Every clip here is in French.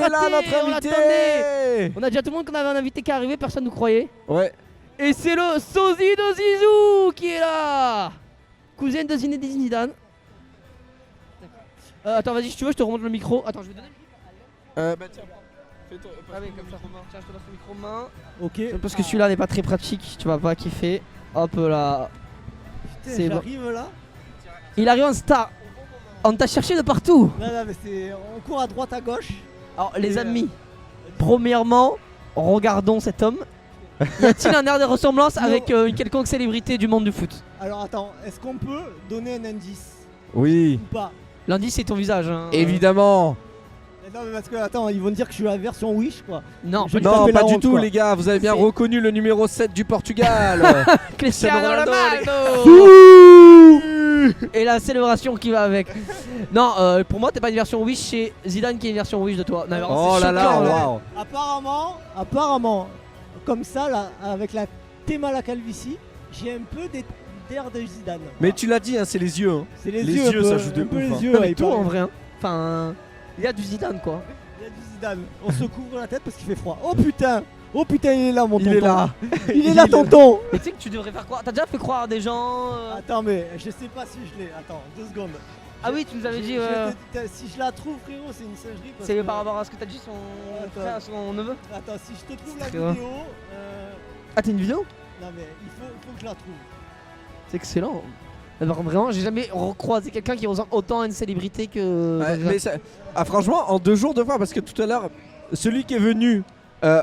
est là, notre on invité. l'attendait. On a déjà tout le monde qu'on avait un invité qui est arrivé, personne ne nous croyait. Ouais. Et c'est le sosie de Zizou qui est là. Cousin de Zinedine Zidane. Attends, vas-y, si tu veux, je te remonte le micro. Attends, je vais donner le micro. Bah tiens, fais-toi. Ah oui, comme ça. Tiens, je te laisse le micro main. Ok. Parce que celui-là n'est pas très pratique, tu vas pas kiffer. Hop là. Putain, C'est bon. j'arrive là. Il arrive en star. On t'a cherché de partout. Non, non, mais c'est. On court à droite, à gauche. Alors, les Et, amis, premièrement, regardons cet homme. Y a-t-il un air de ressemblance Non. avec une quelconque célébrité du monde du foot? Alors attends, est-ce qu'on peut donner un indice Oui, ou pas? L'indice, c'est ton visage. Hein. évidemment. Non, mais parce que attends, ils vont dire que je suis la version Wish quoi. Non, Je- Non, taper pas la du honte, tout, quoi. les gars. Vous avez bien C'est- reconnu le numéro 7 du Portugal. Cristiano Ronaldo, Ronaldo. Et la célébration qui va avec. Non, pour moi, t'es pas une version Wish, c'est Zidane qui est une version Wish de toi. Non, mais vraiment, Oh c'est là là, choquant, waouh. Apparemment, comme ça là, avec la Théma la calvitie, j'ai un peu d'air de Zidane. Mais tu l'as dit, hein, c'est les yeux. Hein. C'est les les yeux, un yeux, peu, ça joue de un peu ouf, les hein. yeux. Non, ouais, mais il tout paraît. en vrai. Hein. Enfin, il y a du Zidane quoi. Il y a du Zidane. On se couvre la tête parce qu'il fait froid. Oh putain, il est là mon Il tonton. est là. Il est là tonton. Mais tu sais que tu devrais faire croire. T'as déjà fait croire à des gens. Attends mais je sais pas si je l'ai. Attends, 2 secondes. Ah oui, tu nous avais dit. Si je la trouve frérot, c'est une singerie. parce C'est que- par rapport à ce que t'as dit son Attends. frère, son neveu. Attends, si je te trouve la C'est vidéo, vrai. Ah, t'as une vidéo? non mais il faut que je la trouve. C'est excellent. Alors, vraiment, j'ai jamais recroisé quelqu'un qui ressemble autant à une célébrité que. Ouais, mais ça- franchement, en 2 jours, 2 fois, parce que tout à l'heure, celui qui est venu,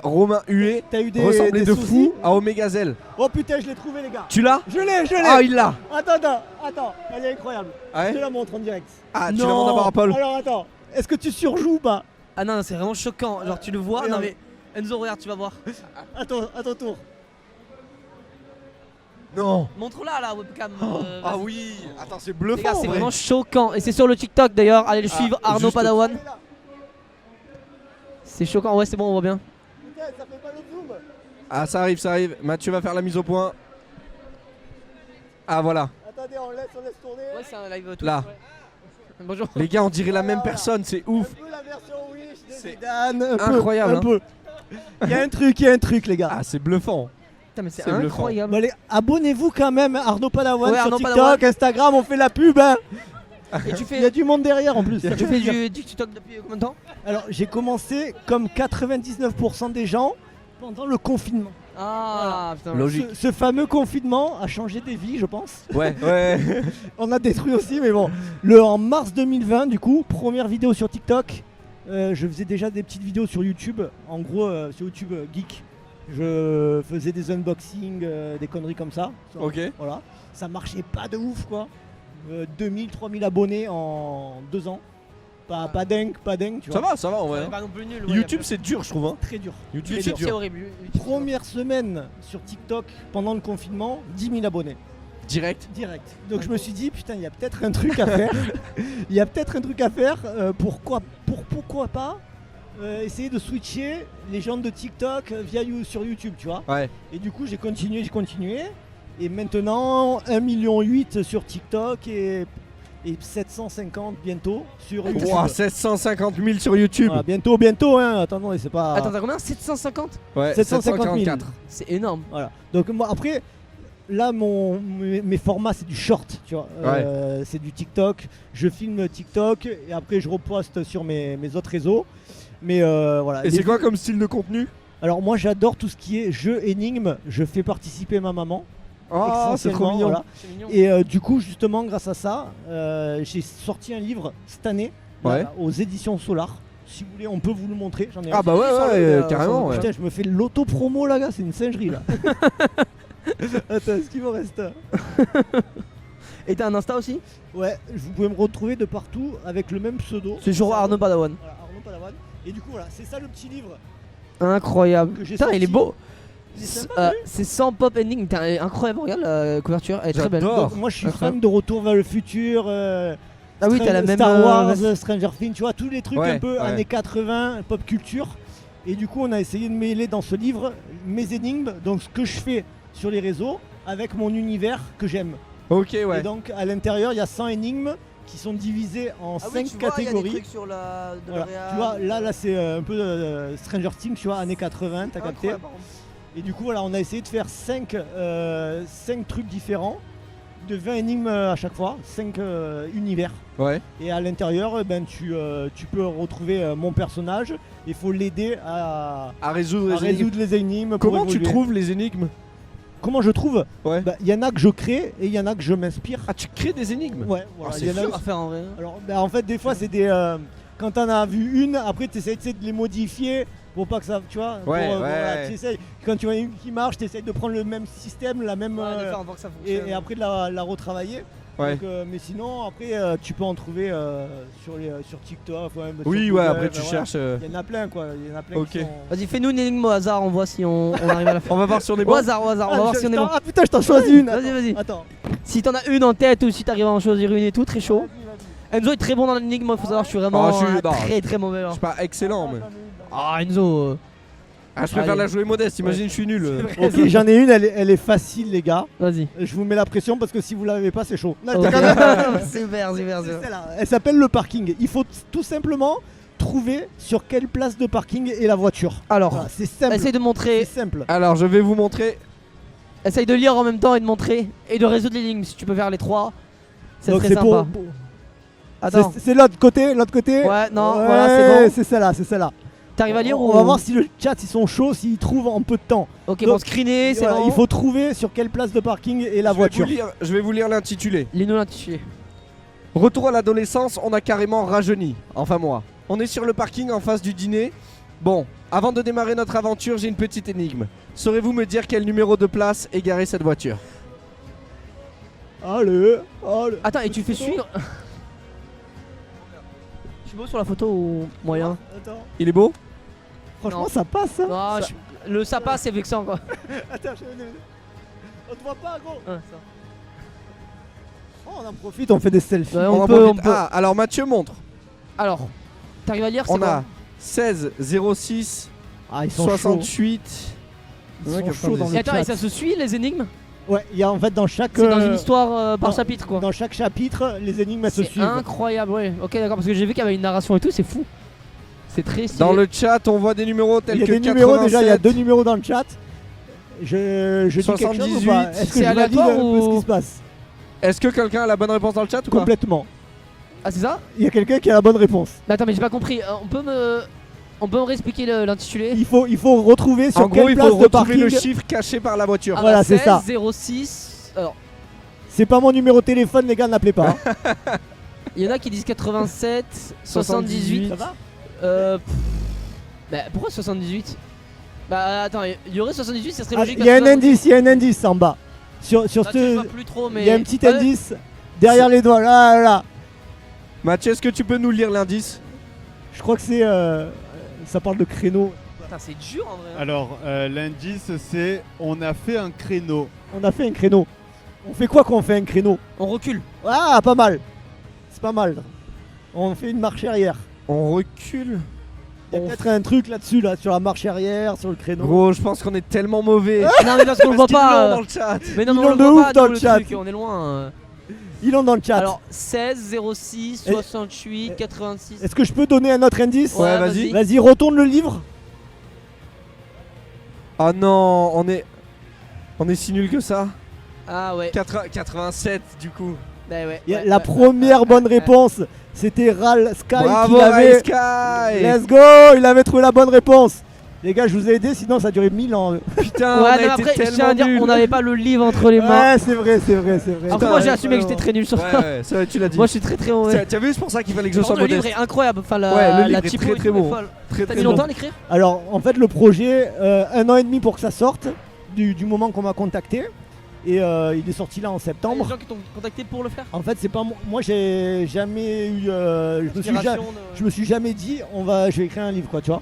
Romain Huet, T'as eu des ressemblait de soucis fou à Omega Zell. Oh putain, je l'ai trouvé les gars. Tu l'as? Je l'ai. Ah, il l'a. Attends, elle est incroyable. Ah, Je te ouais la montre en direct. Ah, tu Non. la montres d'abord à Paul. Alors attends, est-ce que tu surjoues ou pas? Ah non, c'est vraiment choquant. Genre, tu le vois. Regarde. Non, mais Enzo, regarde, tu vas voir. Attends, à ton tour. Non. Montre-la la webcam. Ah vas-y. oui. Attends, c'est Les bluffant. gars, en c'est vrai. vraiment choquant. Et c'est sur le TikTok d'ailleurs. Allez le Ah, suivre, Arnaud juste- Padawan. Elle est là. C'est choquant. Ouais, c'est bon, on voit bien. Putain, ça fait pas le zoom. Ah, ça arrive, ça arrive. Mathieu va faire la mise au point. Ah, voilà. Attendez, on laisse tourner. Ouais, c'est un live tout. Là. Bonjour. Les gars, on dirait la même Voilà. personne, c'est Un ouf. peu la version Wish de C'est Zidane. Un peu, incroyable, Un hein. peu. Il y a un truc les gars. Ah, c'est bluffant. Putain, mais c'est C'est bluffant. incroyable. Bon, allez, abonnez-vous quand même, Arnaud Padawan Ouais, sur Arnaud TikTok, Padawan. Instagram, on fait la pub. Hein. Et tu Il y a fais, du monde derrière en plus. ça tu fait fais plaisir. du TikTok depuis combien de temps? Alors j'ai commencé comme 99% des gens pendant le confinement. Ah, putain. Logique. Ce fameux confinement a changé des vies, je pense. Ouais, ouais. On a détruit aussi, mais bon. En mars 2020, du coup, première vidéo sur TikTok. Je faisais déjà des petites vidéos sur YouTube. En gros, sur YouTube Geek. Je faisais des unboxings, des conneries comme ça. Ok. Voilà. Ça marchait pas de ouf, quoi. 2000, 3000 abonnés en 2 ans. Pas dingue, tu vois. Ça va en vrai. C'est hein. pas non plus nul. ouais, YouTube, y a c'est dur, je trouve. Hein. Très dur. YouTube, pas- c'est YouTube, c'est dur. horrible. Première semaine sur TikTok pendant le confinement, 10 000 abonnés. Direct. Direct. Donc je me suis dit, putain, il y a peut-être un truc à faire. Il y a peut-être un truc à faire. Pourquoi pas essayer de switcher les gens de TikTok sur YouTube, tu vois. Ouais. Et du coup, j'ai continué. Et maintenant, 1,8 million sur TikTok et 750 bientôt sur YouTube. Wow, 750 000 sur YouTube. Voilà, bientôt, hein. Attends, c'est pas. Attends, t'as combien? 750? Ouais, 750 000. C'est énorme. Voilà. Donc moi après, là mes formats c'est du short, tu vois. C'est du TikTok. Je filme TikTok et après je reposte sur mes autres réseaux. Mais voilà. Et c'est quoi comme style de contenu? Alors moi j'adore tout ce qui est jeu énigme. Je fais participer ma maman. Oh, c'est trop essentiellement, mignon. voilà. C'est mignon. Et du coup justement grâce à ça, j'ai sorti un livre cette année là, Ouais. aux éditions Solar. Si vous voulez, on peut vous le montrer. J'en ai Ah un. bah ouais, Sans ouais, le- carrément. sans- Ouais. Putain, je me fais l'auto-promo là, gars, c'est une singerie là. Attends, est-ce qu'il me reste? Et t'as un Insta aussi? Ouais, vous pouvez me retrouver de partout avec le même pseudo. C'est toujours Arnaud Padawan. Voilà, Arnaud Padawan. Et du coup, voilà, c'est ça le petit livre. Incroyable. Que j'ai Putain, il est sorti. beau. Il est sympa, lui. C'est sans pop ending. Putain, elle est incroyable. Regarde la couverture. Elle est très belle. J'adore. Donc, moi, je suis Incroyable. fan de Retour vers le futur. Ah oui, t'as la même. Star Wars, veste. Stranger Things, tu vois, tous les trucs Ouais, un peu ouais. années 80, pop culture. Et du coup, on a essayé de mêler dans ce livre mes énigmes, donc ce que je fais sur les réseaux, avec mon univers que j'aime. Ok, ouais. Et donc, à l'intérieur, il y a 100 énigmes qui sont divisés en Ah oui, 5 tu vois, il y a des catégories. trucs sur la Voilà. DeLorean. Tu vois, là c'est un peu Stranger Things, tu vois, années 80, t'as capté. Incroyable, par contre. Et du coup, voilà, on a essayé de faire 5 trucs différents, de 20 énigmes à chaque fois, 5 univers. Ouais. Et à l'intérieur, tu peux retrouver mon personnage. Il faut l'aider à résoudre les énigmes. résoudre les énigmes. pour Comment tu évoluer. trouves les énigmes? Comment je trouve? Ouais. Il y en a que je crée et il y en a que je m'inspire. Ah, tu crées des énigmes? Ouais, voilà. c'est il y en a- Dur à faire en vrai. Alors, en fait, des fois, c'est des. Quand t'en as vu une, après, t'essayes de les modifier pour pas que ça. Tu vois Ouais, pour, ouais. voilà, t'essayes. Quand tu vois une qui marche, t'essayes de prendre le même système, la même. Ouais, de faire en sorte que ça fonctionne. et après de la retravailler. Ouais. Donc, mais sinon, après, tu peux en trouver sur TikTok. Oui, sur ouais, Google, après tu voilà. cherches. Il y en a plein, quoi. Il y en a plein Ok. qui sont. Vas-y, fais-nous une énigme au hasard, on voit si on arrive à la faire. On va voir si on est Au bon. hasard, on va voir si on est bon. Ah putain, je t'en choisis une. Vas-y, vas-y. Attends. Si t'en as une en tête ou si t'arrives à en choisir une et tout, très chaud. Enzo est très bon dans l'énigme, il faut savoir, je suis vraiment Oh, je suis- non. très très mauvais. Je là. suis pas excellent, mais. Ah, Enzo. Ah, je préfère Allez. la jouer modeste, imagine, je suis nul. Ok, j'en ai une, elle est facile, les gars. Vas-y. Je vous mets la pression parce que si vous l'avez pas, c'est chaud. Non, Ok. je déconne. Super, super, C'est super. celle-là. Elle s'appelle le parking. Il faut tout simplement trouver sur quelle place de parking est la voiture. Alors, Voilà, c'est simple. essaye de C'est montrer, simple. Alors, je vais vous montrer. essaye de lire en même temps et de montrer et de résoudre l'énigme. Si tu peux faire les trois, ça Donc serait c'est sympa. pour- Attends. c'est l'autre côté, l'autre côté. Ouais, non, Ouais, voilà, c'est bon. C'est celle-là, c'est celle-là. T'arrives à lire On ou va voir si le chat ils sont chauds, s'ils trouvent en peu de temps. Ok, Donc, bon, screener, c'est Voilà, bon. il faut trouver sur quelle place de parking est la voiture. Je vais vous lire l'intitulé. Lis-nous l'intitulé. Retour à l'adolescence, on a carrément rajeuni. Enfin, moi. On est sur le parking en face du dîner. Bon, avant de démarrer notre aventure, j'ai une petite énigme. Saurez-vous me dire quel numéro de place est garé cette voiture? Allez, allez. Attends, et tu fais suivre. Je suis beau sur la photo ou moyen? Attends. Il est beau? Franchement, Non. ça passe. Hein. Non, le sapin c'est vexant quoi. Attends, on te voit pas, gros. Ouais, ça. Oh, on en profite, on fait des selfies. Ouais, en on peut, profite. Ah, alors Mathieu montre. Alors, t'arrives à lire, c'est On bon. a 16 06 Ah, ils sont 68. Ils Ouais, sont 90. chauds dans Et le attends, chat. et ça se suit les énigmes? Ouais, il y a en fait dans chaque. C'est dans une histoire par dans- chapitre quoi. Dans chaque chapitre, les énigmes elles se C'est suivent. incroyable, ouais. Ok, d'accord, parce que j'ai vu qu'il y avait une narration et tout, c'est fou. C'est très stylé. Dans le chat, on voit des numéros tels Il y a que des numéros 87. déjà, il y a 2 numéros dans le chat. Je dis quelque chose ou 78, pas? Est-ce que c'est je valide aléatoire un peu ou- ce qui se passe? Est-ce que quelqu'un a la bonne réponse dans le chat ou pas? Complètement. Ah, c'est ça? Il y a quelqu'un qui a la bonne réponse. Mais attends, mais j'ai pas compris. On peut me réexpliquer l'intitulé? Il faut retrouver sur En gros, quelle il place faut de retrouver parking. le chiffre caché par la voiture. Ah, Voilà, bah, c'est ça. 16 06. Alors, C'est pas mon numéro de téléphone, les gars, n'appelez pas. hein. il y en a qui disent 87, 78. Ça va? Pff, bah pourquoi 78? Bah attends, il y aurait 78, ça serait Ah, logique. il y a un parce que indice, il y a un indice en bas. Sur là, tu le ce, vois plus trop, mais il y a un petit Ouais, indice derrière les doigts. Là, là. Mathieu, est-ce que tu peux nous lire l'indice? Je crois que c'est. Ça parle de créneau. Putain, c'est dur en vrai. Alors, l'indice, c'est on a fait un créneau. On a fait un créneau. On fait quoi quand on fait un créneau? On recule. Ah, pas mal. C'est pas mal. On fait une marche arrière. On recule. Il y a peut-être un truc là-dessus, là, sur la marche arrière, sur le créneau. Gros, je pense qu'on est tellement mauvais. Non, mais parce qu'on le voit Parce qu'ils pas. l'ont dans le chat. Mais non, Ils mais on l'ont le de voit ouf pas dans nous, le chat. truc, on est loin. Ils l'ont dans le chat. Alors 16 06 Et- 68 86. Est-ce que je peux donner un autre indice? Ouais, vas-y. Vas-y, retourne le livre. Oh non, on est si nul que ça. Ah ouais. 87 du coup. Bah ouais. Il y a ouais, la ouais, première ouais, bonne ouais. réponse, c'était Ral Sky Bravo qui avait. Ray Sky. Let's go, il avait trouvé la bonne réponse. Les gars, je vous ai aidé, sinon ça a duré 1000 ans. Putain, on Ouais, a mais été après, je tiens tellement à dire, nuls. on n'avait pas le livre entre les mains. Ouais, c'est vrai, c'est vrai, c'est vrai. Après, moi j'ai assumé que j'étais très nul sur Ouais, ça. ouais, ça tu l'as dit. Moi je suis très très mauvais. T'as vu, c'est pour ça qu'il fallait que je Par sois contre, le livre modeste. est incroyable. Enfin, Ouais, la le livre est typo très, et très tout est bon. folle. Très T'as très mis bon. longtemps à l'écrire? Alors, en fait, le projet, 1 an et demi pour que ça sorte, du moment qu'on m'a contacté. Et il est sorti là en Il y a septembre. des gens qui t'ont contacté pour le faire. En fait, c'est pas moi, j'ai jamais eu. Inspiration Je me suis jamais dit, je vais écrire un livre, quoi, tu vois.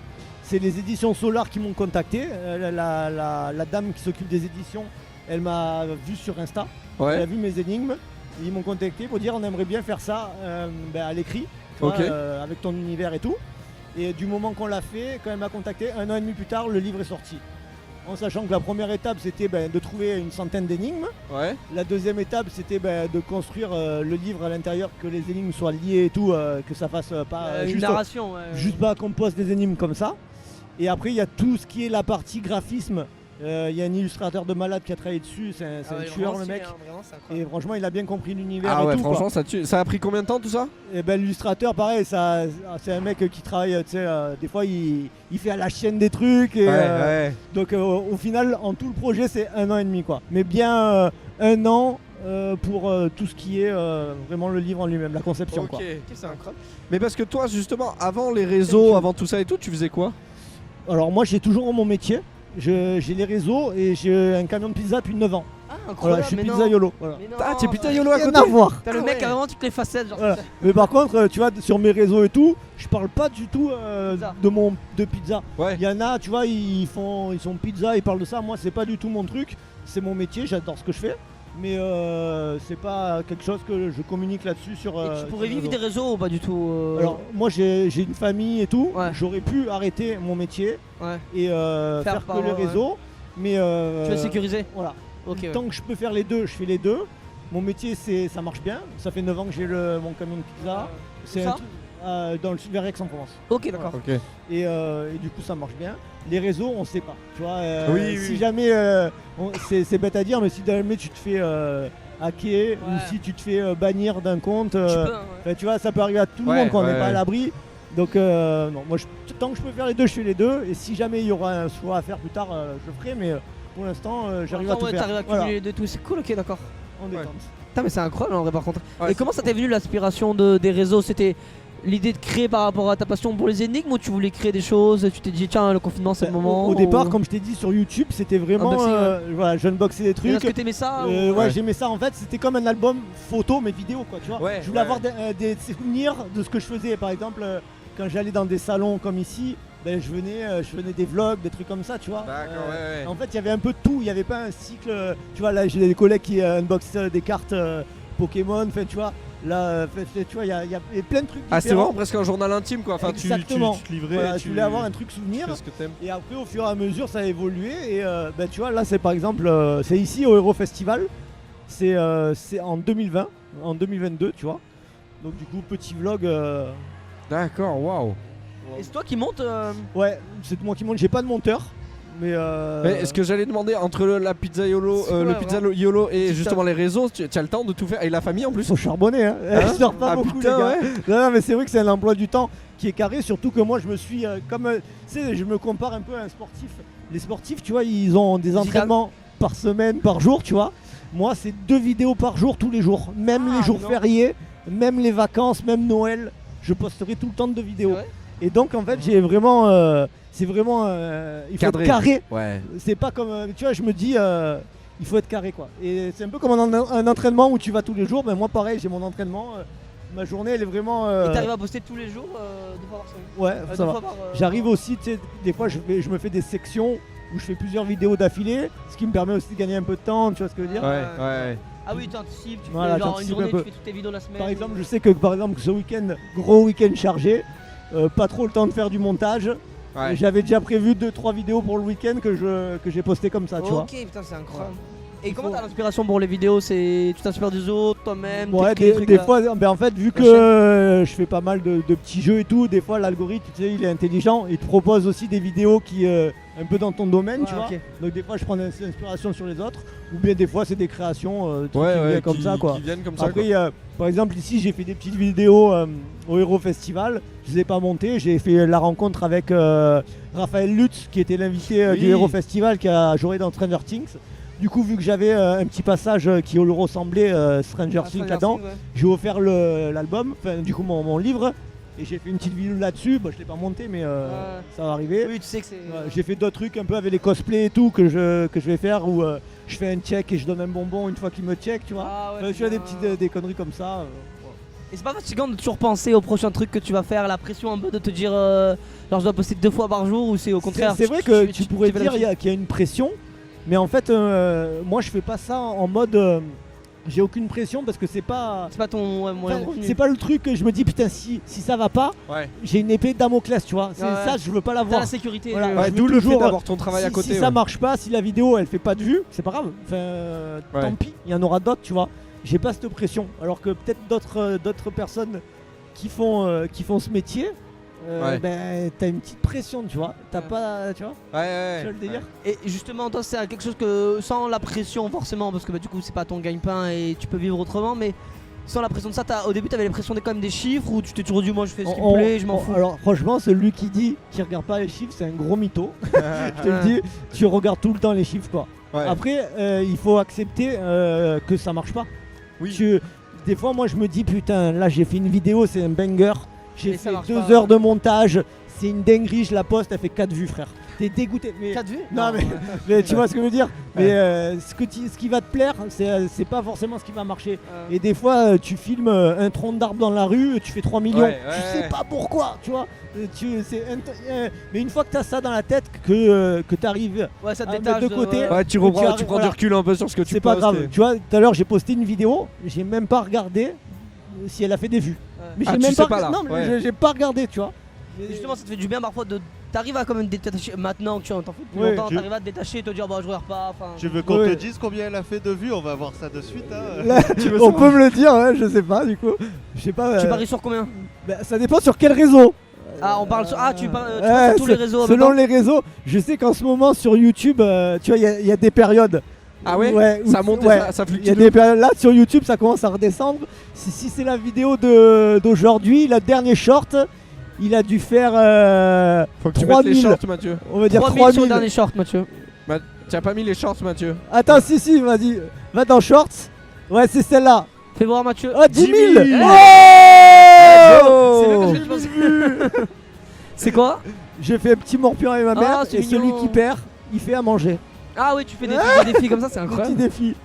C'est les éditions Solar qui m'ont contacté. La dame qui s'occupe des éditions, elle m'a vu sur Insta. Elle a Ouais. vu mes énigmes. Ils m'ont contacté pour dire on aimerait bien faire ça à l'écrit, tu vois, Ok. avec ton univers et tout. Et du moment qu'on l'a fait, quand elle m'a contacté, 1 an et demi plus tard, le livre est sorti. en sachant que la première étape c'était de trouver une centaine d'énigmes. Ouais. La deuxième étape c'était de construire le livre à l'intérieur, que les énigmes soient liées et tout, que ça fasse pas Une juste, narration. juste pas qu'on poste des énigmes comme ça. Et après il y a tout ce qui est la partie graphisme. Il y a un illustrateur de malade qui a travaillé dessus, c'est un tueur le mec. Et franchement il a bien compris l'univers Ah et ouais, tout, quoi. franchement, ça a pris combien de temps tout ça? Et l'illustrateur pareil, c'est un mec qui travaille, tu sais, des fois il fait à la chaîne des trucs et Ouais. donc au final en tout le projet c'est 1 an et demi quoi. Mais bien 1 an pour tout ce qui est vraiment le livre en lui-même, la conception Ok, quoi. c'est incroyable. Mais parce que toi, justement, avant les réseaux, avant tout ça et tout, tu faisais quoi? Alors moi j'ai toujours mon métier, j'ai les réseaux et j'ai un camion de pizza depuis 9 ans. Ah, Voilà, incroyable. je suis mais non. pizzaiolo. Voilà. Mais non. Ah, t'es pizzaiolo à Rien côté? à voir. T'as le Ah mec ouais. a vraiment toutes les facettes. Genre. Voilà. Mais par contre, tu vois, sur mes réseaux et tout, je parle pas du tout Pizza. de pizza. Ouais. Il y en a, tu vois, ils sont pizza, ils parlent de ça. Moi, c'est pas du tout mon truc. C'est mon métier, j'adore ce que je fais. Mais c'est pas quelque chose que je communique là-dessus sur. Et tu pourrais sur les vivre des réseaux. réseaux ou pas du tout Alors, moi, j'ai une famille et tout. Ouais. J'aurais pu arrêter mon métier Ouais. et faire par- que les réseaux. Mais Tu veux sécuriser. voilà. Ok. Ouais. Tant que je peux faire les deux, je fais les deux. Mon métier, ça marche bien. Ça fait 9 ans que j'ai mon camion de pizza. C'est ça un truc, dans le vers Aix-en-Provence. Ok, d'accord. Ok. Et du coup, ça marche bien. Les réseaux, on sait pas. Tu vois, Oui, si oui. jamais, c'est bête à dire, mais si jamais tu te fais hacker ou si tu te fais bannir d'un compte, Tu peux, hein, ouais. enfin, tu vois, ça peut arriver à tout le Ouais, monde quand on n'est ouais, pas à ouais. l'abri. Donc, non, moi, tant que je peux faire les deux, je fais les deux. Et si jamais il y aura un choix à faire plus tard, je le ferai. Mais pour l'instant, j'arrive à Attends, tout ouais, faire. t'arrives à Voilà, cumuler les deux tout, c'est cool, ok, d'accord. en détente. Putain, mais c'est incroyable en vrai par contre. Ouais, Et comment ça t'est venu l'inspiration des réseaux? C'était l'idée de créer par rapport à ta passion pour les énigmes ou tu voulais créer des choses? Tu t'es dit, tiens, le confinement c'est le moment? Au départ, comme je t'ai dit sur YouTube, c'était vraiment. Unboxing, Voilà, j'unboxais des Est-ce trucs. que t'aimais ça Ouais, Ouais. j'aimais ça en fait, c'était comme un album photo mais vidéo quoi, tu vois. Ouais, Je voulais ouais. avoir des souvenirs de ce que je faisais. Par exemple, quand j'allais dans des salons comme ici, je faisais des vlogs, des trucs comme ça, tu vois. D'accord, ouais. En fait, il y avait un peu de tout, il n'y avait pas un cycle. Tu vois, là, j'ai des collègues qui unboxent des cartes Pokémon, fait, tu vois. Là, tu vois, il y a plein de trucs Ah, c'est différents. vraiment presque un journal intime quoi. Enfin, Exactement. tu te livrais. Voilà, tu je voulais avoir un truc tu souvenir. fais ce que t'aimes. Et après, au fur et à mesure, ça a évolué. Et tu vois, là, c'est par exemple, c'est ici au Hero Festival. C'est en 2020, en 2022, tu vois. Donc, du coup, petit vlog. D'accord, waouh. Et c'est toi qui montes Ouais, c'est moi qui monte. J'ai pas de monteur. Mais. Mais ce que j'allais demander entre la pizza YOLO, Ouais, le ouais. pizza YOLO et TikTok. justement les réseaux, tu as le temps de tout faire et la famille en plus. Faut charbonner, hein. Hein Je dors pas Ah, beaucoup, putain, les gars. ouais. Non, mais c'est vrai que c'est un emploi du temps qui est carré. Surtout que moi, je me suis. Tu sais, je me compare un peu à un sportif. Les sportifs, tu vois, ils ont des entraînements par semaine, par jour, tu vois. Moi, c'est 2 vidéos par jour, tous les jours. Même Ah, les jours non. fériés, même les vacances, même Noël. Je posterai tout le temps de vidéos. C'est vrai. Et donc, en fait, j'ai vraiment. C'est vraiment. Il faut Cadré. être carré. Ouais. C'est pas comme. Tu vois, je me dis. Il faut être carré, quoi. Et c'est un peu comme un entraînement où tu vas tous les jours. Ben, moi, pareil, j'ai mon entraînement. Ma journée, elle est vraiment. Et t'arrives à poster tous les jours, 2 fois par semaine? Ouais, Deux ça va. fois par, J'arrive aussi, tu sais, des fois, je me fais des sections où je fais plusieurs vidéos d'affilée, ce qui me permet aussi de gagner un peu de temps, tu vois ce que je veux dire. Ouais. Ah oui, t'anticipes, tu Voilà, fais genre une j'anticipe journée, un peu. tu fais toutes tes vidéos la semaine. Par exemple, je sais que ce week-end, gros week-end chargé, pas trop le temps de faire du montage. Ouais. J'avais déjà prévu 2-3 vidéos pour le week-end que j'ai posté comme ça, tu vois. Ok, putain, c'est incroyable. Et comment t'as l'inspiration pour les vidéos? Tu t'inspires des autres, toi-même? Ouais, t'écris des trucs, là fois, en fait, vu La que je fais pas mal de petits jeux et tout, des fois l'algorithme, tu sais, il est intelligent, il te propose aussi des vidéos qui un peu dans ton domaine, tu Ouais, vois. ok. Donc des fois, je prends des inspirations sur les autres, ou bien des fois, c'est des créations qui Ouais, viennent ouais, comme ça, quoi. Qui viennent comme ça. Après, par exemple, ici, j'ai fait des petites vidéos au Hero Festival. Je les ai pas montées. J'ai fait la rencontre avec Raphaël Lutz, qui était l'invité Oui. du Hero Festival, qui a joué dans Stranger Things. Du coup, vu que j'avais un petit passage qui lui ressemblait Stranger Ah, Things Stranger là-dedans, Things, ouais. j'ai offert l'album, enfin du coup mon livre, et j'ai fait une petite vidéo là-dessus. Bah, je l'ai pas monté, mais ça va arriver. Oui, tu sais que c'est. J'ai fait d'autres trucs un peu avec les cosplays et tout que je vais faire, où je fais un check et je donne un bonbon une fois qu'il me check, tu vois. Ah ouais, Tu vois, des putain. petites des conneries comme ça. Et c'est pas fatigant de toujours penser au prochain truc que tu vas faire, la pression un peu de te dire genre je dois poster 2 fois par jour ou c'est au contraire? C'est vrai que tu pourrais dire qu'il y a une pression, mais en fait, moi je fais pas ça en mode j'ai aucune pression parce que c'est pas. C'est pas ton moyen de revenu. C'est pas le truc que je me dis putain si ça va pas, Ouais. j'ai une épée de Damoclès, tu vois. C'est Ouais. ça, je veux pas T'as l'avoir. la sécurité. Voilà. ouais. Ouais, Ouais, je d'où veux le fait toujours, d'avoir ton travail à côté. Si ça marche pas, si la vidéo elle fait pas de vues, c'est pas grave. Enfin, Ouais. tant pis, il y en aura d'autres, tu vois. J'ai pas cette pression. Alors que peut-être d'autres personnes qui font ce métier, Ouais. ben t'as une petite pression, tu vois. T'as Ouais. pas, tu vois. Ouais, Tu vois le délire. Et justement, toi, c'est quelque chose que sans la pression forcément, parce que bah, du coup, c'est pas ton gagne-pain et tu peux vivre autrement, mais sans la pression de ça, au début, t'avais l'impression quand même des chiffres ou tu t'es toujours dit, moi, je fais ce qui me plaît, je m'en fous. Alors franchement, celui qui dit qu'il regarde pas les chiffres, c'est un gros mytho. Je te le dis, tu regardes tout le temps les chiffres, quoi. Ouais. Après, il faut accepter que ça marche pas. Oui. Des fois, moi, je me dis, putain, là, j'ai fait une vidéo, c'est un banger. J'ai Et ça fait marche 2 pas. heures de montage, c'est une dinguerie, je la poste, elle fait 4 vues, frère. T'es dégoûté. Mais... 4 vues Non, mais tu vois ce que je veux dire. Mais ce qui va te plaire, c'est pas forcément ce qui va marcher. Et des fois, tu filmes un tronc d'arbre dans la rue, tu fais 3 millions. Ouais, Tu ouais. sais pas pourquoi, tu vois. Mais une fois que t'as ça dans la tête, que t'arrives Ouais, ça te à mettre détache de côté. Ouais, tu Et reprends, tu tu prends voilà. du recul un peu sur ce que tu c'est pas postes grave. et- Tu vois, tout à l'heure, j'ai posté une vidéo, j'ai même pas regardé si elle a fait des vues. Mais Ah, j'ai tu même sais pas, pas, là. non, mais Ouais. j'ai pas regardé, tu vois. Et justement, ça te fait du bien parfois de. T'arrives à quand même détacher. Maintenant que tu en fais depuis Ouais, longtemps, je- t'arrives à te détacher et te dire, bah, je regarde pas. Enfin. Tu veux qu'on Ouais. te dise combien elle a fait de vues? On va voir ça de suite. Hein. Là, on peut me le dire, ouais, je sais pas du coup. Je sais pas. Tu paries sur combien? Bah, ça dépend sur quel réseau. Ah, on parle sur. Ah, tu parles Ouais, sur tous les réseaux en même Selon temps. les réseaux, je sais qu'en ce moment sur YouTube, tu vois, il y a des périodes. Ah ouais, où- ça monte et ouais, ça il y fluctue. a des périodes là sur YouTube, ça commence à redescendre. Si c'est la vidéo d'aujourd'hui, le dernier short, il a dû faire Faut que tu mettes les 3000. shorts, Mathieu. on va dire 3000 sur le 3000. dernier short, Mathieu. Tu as pas mis les shorts, Mathieu. Attends, si, vas-y, va dans shorts. Ouais, c'est celle-là. Fais voir, Mathieu. Oh, 10 000. 10 000. Oh C'est bien que je pense. C'est quoi? J'ai fait un petit morpion avec ma Ah, mère c'est et mignon. celui qui perd, il fait à manger. Ah, oui, tu fais des défis comme ça, c'est Un petit incroyable. défi.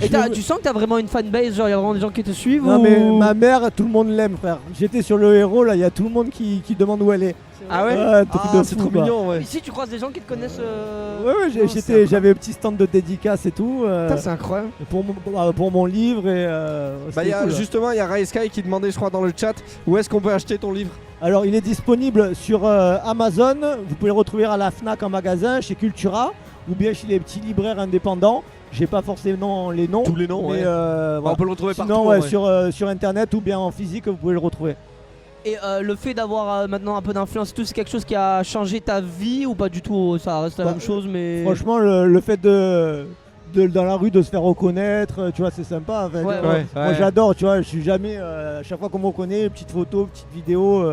Et Je- tu sens que t'as vraiment une fanbase, genre, il y a vraiment des gens qui te suivent Non ou... mais ma mère, tout le monde l'aime, frère. J'étais sur le héros, là, il y a tout le monde qui demande où elle est. Ah ouais truc Ah, de c'est fou, trop quoi. mignon, ouais. Ici, tu croises des gens qui te connaissent. Ouais, Non, c'est j'avais un petit stand de dédicace et tout. Putain, c'est incroyable. pour mon livre et. Bah, c'était cool. justement, il y a Rai Sky qui demandait, je crois, dans le chat, où est-ce qu'on peut acheter ton livre. Alors, il est disponible sur Amazon. Vous pouvez le retrouver à la Fnac en magasin, chez Cultura, ou bien chez les petits libraires indépendants. J'ai pas forcément les noms. Tous les noms, mais ouais. voilà. On peut le retrouver Sinon, partout. ouais, ouais. sur internet ou bien en physique, vous pouvez le retrouver. Et le fait d'avoir maintenant un peu d'influence et tout, c'est quelque chose qui a changé ta vie ou pas du tout? Ça reste la Bah, même chose, mais. Franchement, le fait dans la rue de se faire reconnaître, tu vois, c'est sympa. Enfin, Ouais, moi, ouais. moi, j'adore, tu vois, je suis jamais, à chaque fois qu'on me reconnaît, petite photo, petite vidéo.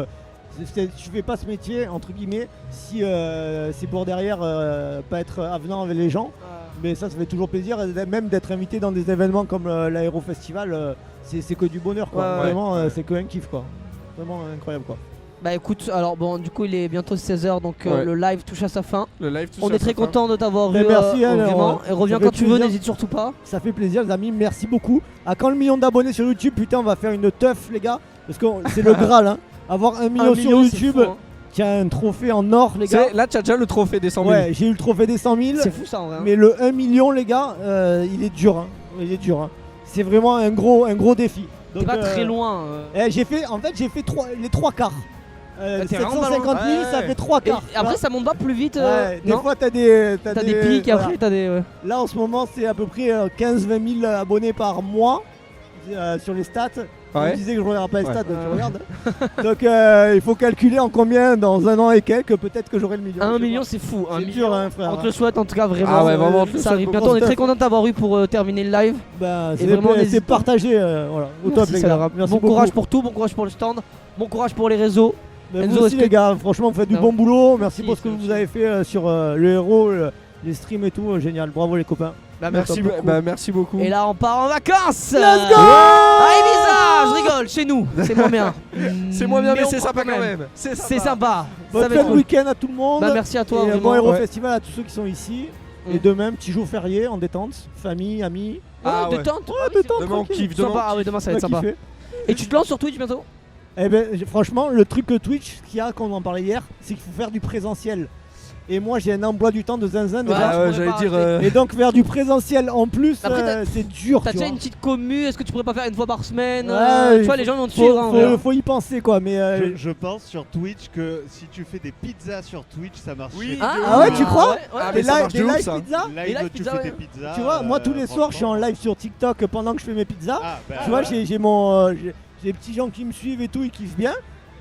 Je fais pas ce métier, entre guillemets, si c'est pour derrière pas être avenant avec les gens. Mais ça fait toujours plaisir, et même d'être invité dans des événements comme l'Aéro Festival, c'est que du bonheur, quoi. Ouais, ouais. Vraiment, Ouais. c'est que un kiff, quoi. Vraiment incroyable, quoi. Bah écoute, alors bon, du coup, il est bientôt 16h, donc Ouais. le live touche à sa fin. Le live, tout On ça, est très ça fait. content de t'avoir Mais eu. merci, hein, vraiment. Et reviens ça fait quand tu veux, plaisir. n'hésite surtout pas. Ça fait plaisir, les amis, merci beaucoup. À quand le million d'abonnés sur YouTube, putain, on va faire une teuf, les gars. Parce que c'est le Graal, hein. Avoir 1 million sur c'est YouTube, fou, hein. qui a un trophée en or, les gars. Là, tu as déjà le trophée des 100 000. Ouais, j'ai eu le trophée des 100 000. C'est fou ça en vrai. hein. Mais le 1 million, les gars, il est dur. Hein. Il est dur. Hein. C'est vraiment un gros défi. T'es Donc, pas très loin. j'ai fait les 3 quarts. t'es vraiment pas 750 000, loin. ça Ouais. fait 3 Et quarts. après, ça monte pas plus vite. Ouais, des non fois, t'as des pics et voilà. après, t'as des. Ouais. Là, en ce moment, c'est à peu près 15-20 000 abonnés par mois sur les stats. Ouais. Je disais que je regarde pas les Ouais. stats, donc je regarde. Donc, il faut calculer en combien dans un an et quelques, peut-être que j'aurai le million. 1 je sais million, pas. c'est fou. C'est dur, hein, frère. On te le souhaite en tout cas vraiment. Ah ouais, vraiment, on te le ça souhaite arrive beaucoup. bientôt. On est très Stuff. content de t'avoir eu pour terminer le live. Bah, Et vraiment, c'est n'hésite pas. partagé. Voilà. Au top, Merci, les ça gars. va. Merci Bon beaucoup. courage pour tout, bon courage pour le stand, bon courage pour les réseaux. Mais Enzo, vous aussi est-ce les que- gars, franchement vous faites du Non. bon boulot, merci Si, pour ce que c'est vous aussi. avez fait sur le héros, les streams et tout, génial, bravo les copains. Bah, Merci, beaucoup. merci beaucoup. Et là on part en vacances. Let's go À Ibiza, je rigole, chez nous, c'est moins bien. C'est moins bien, mais on c'est prend sympa quand même. C'est sympa. Bonne Ça va fin être de cool. week-end à tout le monde. Bah merci à toi et vraiment. bon héros Ouais. festival à tous ceux qui sont ici. Mm. Et demain, petit jour férié en détente, famille, amis. Ah ouais. détente. détente, Demain on tranquille. kiffe, Sympa. demain. Ah oui, demain ça va On être va sympa. kiffer. Et tu te lances sur Twitch bientôt? Eh ben franchement, le truc que Twitch qu'il y a, qu'on en parlait hier, c'est qu'il faut faire du présentiel. Et moi j'ai un emploi du temps de zinzin Ouais, déjà. je pourrais j'allais pas dire. Et donc faire du présentiel en plus, Après, c'est dur. T'as tu déjà vois. une petite commu, est-ce que tu pourrais pas faire une fois par semaine Ouais, tu vois, les gens vont te suivre. hein, vraiment. Faut y penser quoi, mais Je pense sur Twitch que si tu fais des pizzas sur Twitch, ça marche. Oui. Ah ouais, tu crois ouais, Ah, des mais ça live, marche des de ouf, live ça. pizza. Live, Et live tu pizza, fais ouais. des pizzas. Tu vois, moi tous les soirs je suis en franchement. live sur TikTok pendant que je fais mes pizzas. Ah, bah, Tu vois, voilà. j'ai mon j'ai des petits gens qui me suivent et tout, ils kiffent bien.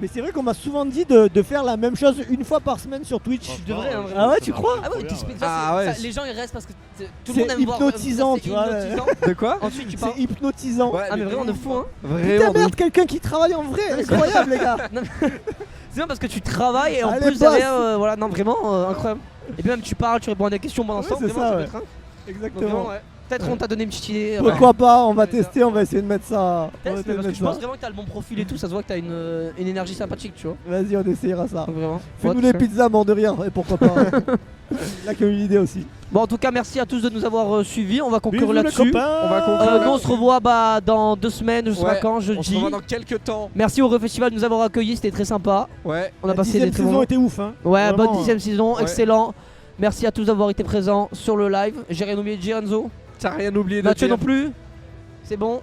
Mais c'est vrai qu'on m'a souvent dit de faire la même chose une fois par semaine sur Twitch. Tu devrais, hein, Ah ouais, ça tu marche crois Ah ouais, trop et puis bien, pizza, Ah c'est- ouais. ça, les gens ils restent parce que tout le C'est monde aime voir hypnotisant, c'est tu vois. hypnotisant. De quoi Ensuite tu parles. C'est hypnotisant. Ouais, Ah mais vraiment de fou hein. Putain Vraiment. de merde, ouf. quelqu'un qui travaille en vrai, incroyable les gars. C'est bien parce que tu travailles et en Allez, plus boss. derrière, voilà, non vraiment incroyable. Et puis même tu parles, tu réponds à des questions pendant ce Ouais, temps, c'est vraiment ça, ça peut ouais. être un. Donc, Exactement. vraiment, ouais. Peut-être on t'a donné une petite idée. Pourquoi pas, on va Ouais, tester, on va essayer de mettre ça. On va Teste, essayer de parce que mettre je pense ça. vraiment que t'as le bon profil et tout, ça se voit que t'as une énergie sympathique, tu vois. Vas-y, on essayera ça. Donc, vraiment. Fais-nous Ouais, les tout pizzas, mort de rire, et pourquoi pas. Là, qu'il y a une idée aussi. Bon, en tout cas, merci à tous de nous avoir suivis. On va conclure Bisous, les là-dessus. copains. On va conclure. Nous on se revoit dans 2 semaines, je sais pas Ouais, quand, On se jeudi. revoit dans quelques temps. Merci au Festival de nous avoir accueillis, c'était très sympa. Ouais. On a La passé 10e des très bons saison moments. était ouf, hein. Ouais, Vraiment, bonne 10ème saison, ouais. excellent. Merci à tous d'avoir été présents sur le live. J'ai rien oublié de dire, Enzo. T'as rien oublié de Mathieu dire. non plus. C'est bon.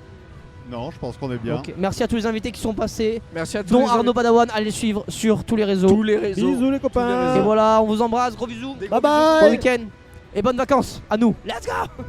Non, je pense qu'on est bien. Ok. Merci à tous les invités qui sont passés, Merci à tous. dont les Arnaud amis. Padawan. Allez le suivre sur tous les réseaux. Tous les réseaux. Bisous les les copains. Et voilà, on vous embrasse, gros bisous. Des Bye gros bisous. Bon bye. week-end et bonnes vacances à nous. Let's go.